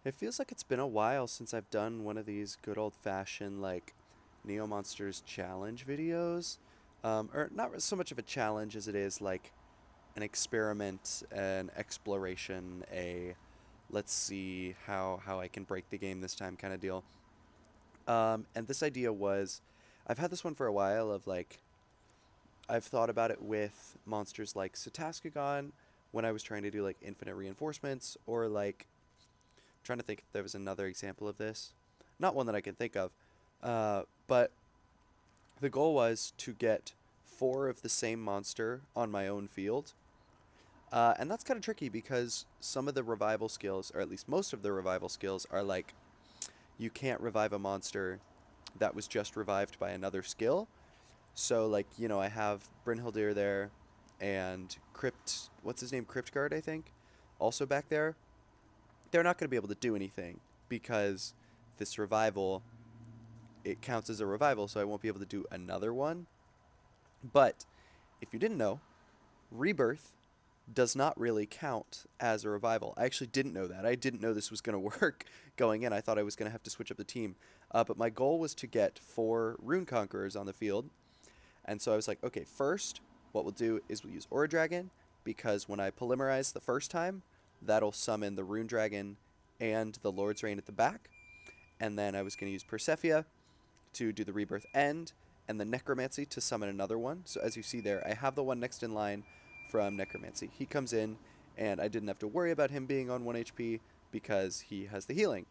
It feels like it's been a while since I've done one of these good old-fashioned, like, Neomonsters challenge videos. Or not so much of a challenge as it is, like, an experiment, an exploration, a let's see how I can break the game this time kind of deal. And this idea was, I've had this one for a while of, like, I've thought about it with monsters like Cetaskagon when I was trying to do, like, infinite reinforcements, or, like, trying to think if there was another example of this. Not one that I can think of. But the goal was to get four of the same monster on my own field. And that's kind of tricky because some of the revival skills, or at least most of the revival skills, are like you can't revive a monster that was just revived by another skill. So, like, I have Brynhildir there and what's his name? Cryptguard, I think, also back there. They're not going to be able to do anything because this revival, it counts as a revival, so I won't be able to do another one. But if you didn't know, rebirth does not really count as a revival. I actually didn't know that. I didn't know this was going to work going in. I thought I was going to have to switch up the team. But my goal was to get four Rune Conquerors on the field. And so I was like, okay, first, what we'll do is we'll use Aura Dragon, because when I polymerize the first time, that'll summon the Rune Dragon and the Lord's Reign at the back. And then I was going to use Persephia to do the Rebirth End, and the Necromancy to summon another one. So as you see there, I have the one next in line from Necromancy. He comes in, and I didn't have to worry about him being on 1 HP because he has the healing.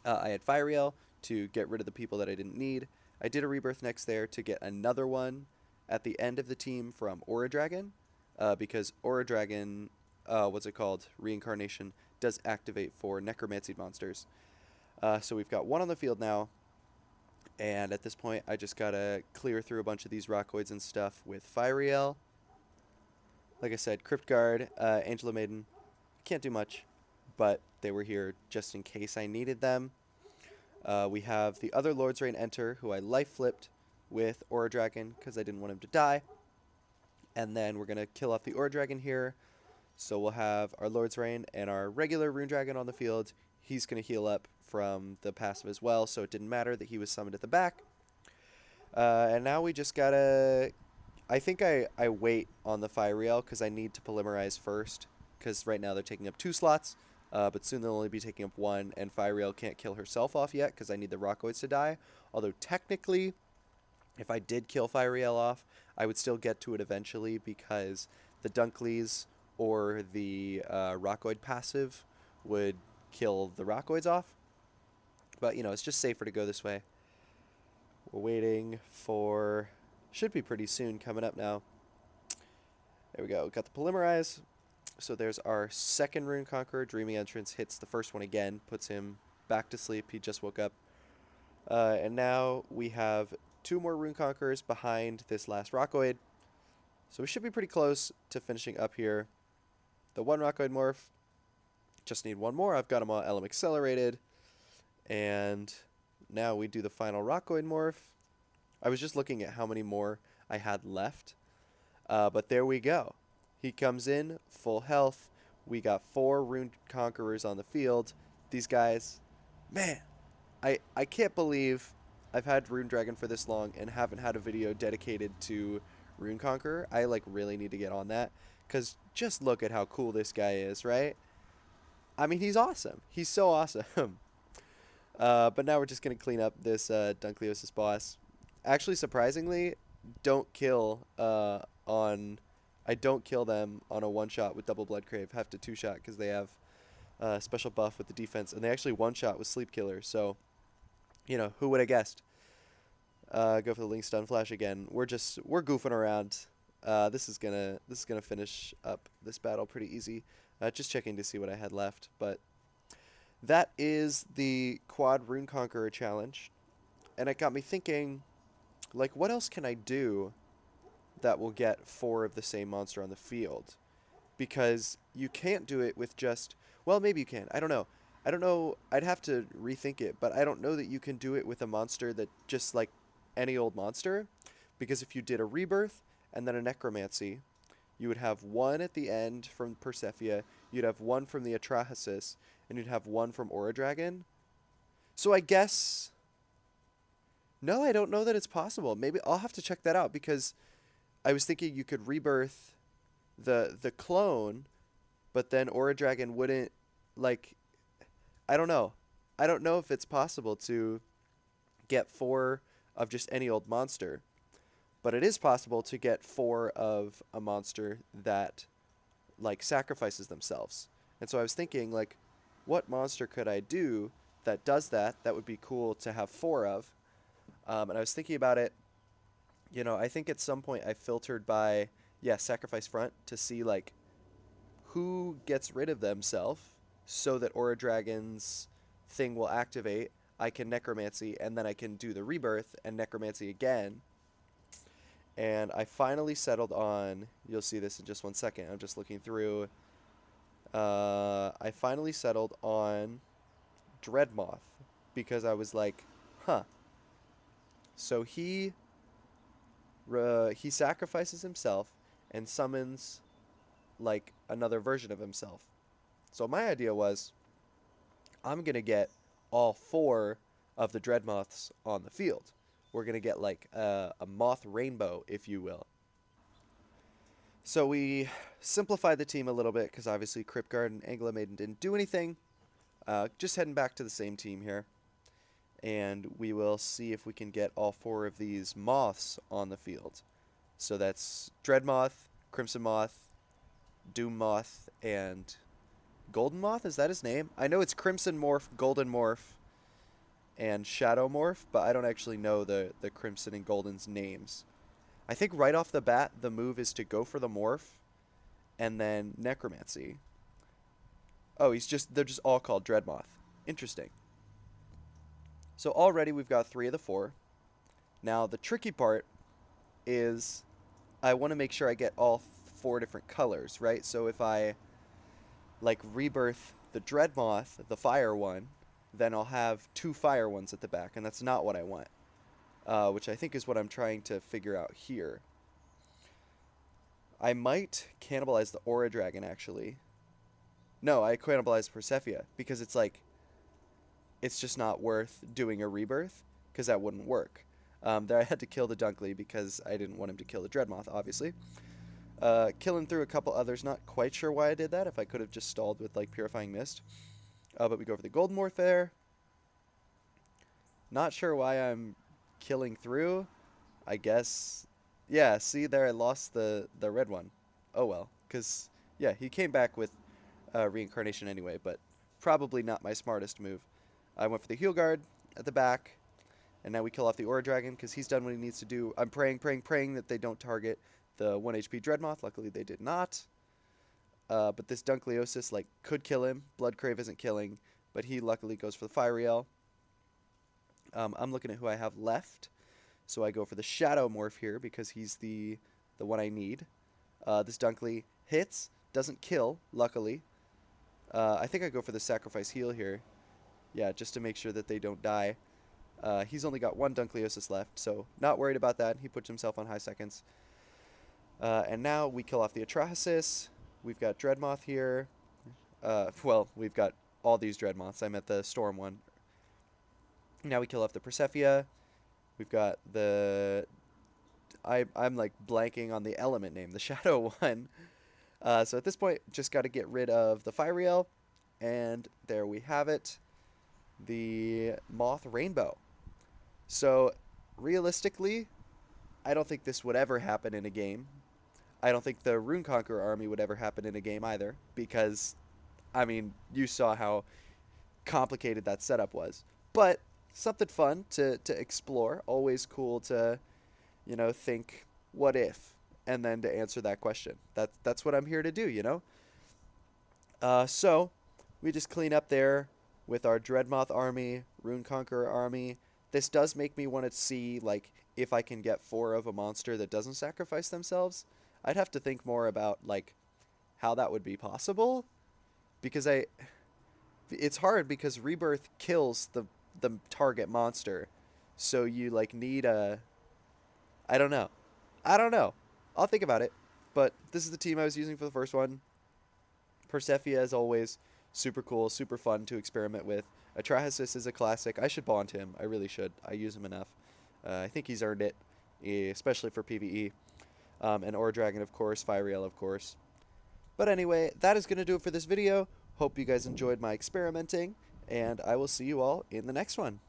I had Firiel to get rid of the people that I didn't need. I did a Rebirth next there to get another one at the end of the team from Aura Dragon, because Aura Dragon, what's it called? Reincarnation, does activate for Necromancy monsters. So we've got one on the field now, and at this point, I just gotta clear through a bunch of these Rockoids and stuff with Firiel. Like I said, Crypt Guard, Angela Maiden, can't do much, but they were here just in case I needed them. We have the other Lord's Reign enter, who I life flipped with Aura Dragon because I didn't want him to die. And then we're gonna kill off the Aura Dragon here. So we'll have our Lord's Reign and our regular Rune Dragon on the field. He's gonna heal up from the passive as well, so it didn't matter that he was summoned at the back. And now we just gotta. I think I wait on the Firiel because I need to polymerize first, because right now they're taking up 2 slots, but soon they'll only be taking up one, and Firiel can't kill herself off yet because I need the Rockoids to die. Although technically, if I did kill Firiel off, I would still get to it eventually because the Dunkleys or the Rockoid passive would kill the Rockoids off. But, it's just safer to go this way. We're waiting for... Should be pretty soon coming up now. There we go. Got the polymerize. So there's our second Rune Conqueror. Dreaming Entrance hits the first one again. Puts him back to sleep. He just woke up. And now we have 2 more Rune Conquerors behind this last Rockoid. So we should be pretty close to finishing up here. The 1 Rockoid morph. Just need 1 more. I've got them all LM accelerated. And now we do the final Rockoid morph. I was just looking at how many more I had left. But there we go. He comes in, full health. We got 4 Rune Conquerors on the field. These guys, man, I can't believe I've had Rune Dragon for this long and haven't had a video dedicated to Rune Conqueror. I, like, really need to get on that. Because just look at how cool this guy is, right? I mean, he's awesome. He's so awesome. But now we're just going to clean up this Dunkleosis boss. Actually, surprisingly, don't kill on... I don't kill them on a 1-shot with Double Blood Crave. Have to 2-shot because they have special buff with the defense. And they actually 1-shot with Sleep Killer. So, who would have guessed? Go for the Link Stun Flash again. We're goofing around. This is gonna finish up this battle pretty easy. Just checking to see what I had left. But that is the Quad Rune Conqueror challenge. And it got me thinking, like, what else can I do that will get 4 of the same monster on the field? Because you can't do it with just... Well, maybe you can. I don't know. I'd have to rethink it, but I don't know that you can do it with a monster that just, like, any old monster. Because if you did a Rebirth and then a Necromancy, you would have 1 at the end from Persephia, you'd have 1 from the Atrahasis, and you'd have one from Aura Dragon. So I guess no, I don't know that it's possible. Maybe I'll have to check that out because I was thinking you could rebirth the clone, but then Aura Dragon wouldn't like I don't know. I don't know if it's possible to get 4 of just any old monster, but it is possible to get 4 of a monster that like sacrifices themselves. And so I was thinking like what monster could I do that does that would be cool to have 4 of. And I was thinking about it, I think at some point I filtered by sacrifice front to see like who gets rid of themselves so that Aura Dragon's thing will activate. I can necromancy and then I can do the rebirth and necromancy again. And I finally settled on, you'll see this in just one second. I'm just looking through. I finally settled on Dreadmoth because I was like, huh. So he sacrifices himself and summons like another version of himself. So my idea was I'm going to get all 4 of the Dreadmoths on the field. We're going to get like a moth rainbow, if you will. So we simplified the team a little bit because obviously Cryptguard and Angela Maiden didn't do anything. Just heading back to the same team here. And we will see if we can get all 4 of these moths on the field. So that's Dreadmoth, Crimson Moth, Doom Moth, and Golden Moth? Is that his name? I know it's Crimson Morph, Golden Morph, and Shadow Morph, but I don't actually know the Crimson and Golden's names. I think right off the bat, the move is to go for the Morph, and then Necromancy. Oh, they're just all called Dreadmoth. Interesting. So already we've got 3 of the 4. Now the tricky part is I want to make sure I get all 4 different colors, right? So if I like rebirth the Dreadmoth, the fire one, then I'll have 2 fire ones at the back, and that's not what I want. Which I think is what I'm trying to figure out here. I might cannibalize the Aura Dragon, actually. No, I cannibalize Persephia, because it's like, it's just not worth doing a rebirth, because that wouldn't work. There I had to kill the Dunkley, because I didn't want him to kill the Dreadmoth, obviously. Killing through a couple others, not quite sure why I did that, if I could have just stalled with, like, Purifying Mist. But we go for the Golden Morph there. Not sure why I'm killing through. I guess, yeah, see there I lost the red one. Oh well, because, yeah, he came back with reincarnation anyway, but probably not my smartest move. I went for the Heal Guard at the back, and now we kill off the Aura Dragon because he's done what he needs to do. I'm praying that they don't target the 1 HP Dreadmoth. Luckily they did not. But this Dunkleosis, like, could kill him. Bloodcrave isn't killing, but he luckily goes for the Fire-Yell. I'm looking at who I have left. So I go for the Shadow Morph here because he's the one I need. This Dunkley hits, doesn't kill, luckily. I think I go for the Sacrifice Heal here. Yeah, just to make sure that they don't die. He's only got 1 Dunkleosis left, so not worried about that. He puts himself on high seconds. And now we kill off the Atrahasis. We've got Dreadmoth here. Well, we've got all these Dreadmoths. I'm at the Storm one. Now we kill off the Persephia. We've got the... I'm like blanking on the element name, the Shadow one. So at this point, just got to get rid of the Fire-Yell. And there we have it. The Moth Rainbow. So, realistically, I don't think this would ever happen in a game. I don't think the Runeconqueror army would ever happen in a game either, because, I mean, you saw how complicated that setup was. But something fun to explore. Always cool to, think, what if? And then to answer that question. That's what I'm here to do, So, we just clean up there with our Dreadmoth army, Runeconqueror army. This does make me want to see, like, if I can get 4 of a monster that doesn't sacrifice themselves. I'd have to think more about, like, how that would be possible. Because it's hard because Rebirth kills the target monster. So you, like, need a... I don't know. I'll think about it. But this is the team I was using for the first one. Persephia, as always, Super cool, super fun to experiment with. Atrahasis is a classic. I should bond him. I really should. I use him enough. I think he's earned it, especially for PvE. And Ore Dragon, of course. Firiel, of course. But anyway, that is going to do it for this video. Hope you guys enjoyed my experimenting, and I will see you all in the next one.